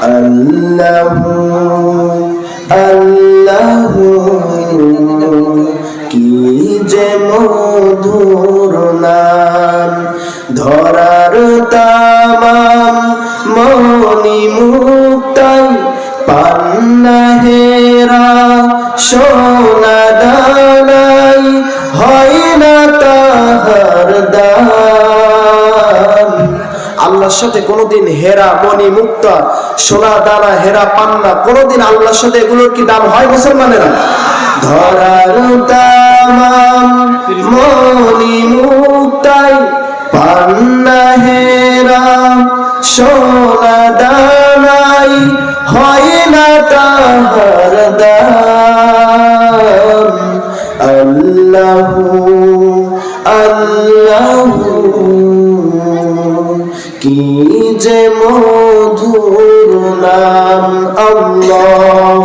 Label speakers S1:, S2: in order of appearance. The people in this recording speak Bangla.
S1: আল্লাহু আল্লাহু কি যে মধুর নাম, ধরার তামাম মনি মুক্তাই পান্না হেরা সোনা দানাই হয় না তাহার দাম। আল্লাহর সাথে কোনোদিন হেরা মনি মুক্তা সোনা দানা হেরা পান্না কোনোদিন আল্লাহর সাথে এগুলোর কি দাম হয় মুসলমানেরা? ধরার তামাম মনি মুক্তাই পান্না হেরা সোনা দানাই হয় না তাহার দাম। আল্লাহু আল্লাহু কি যে মধুর নাম। আল্লাহ।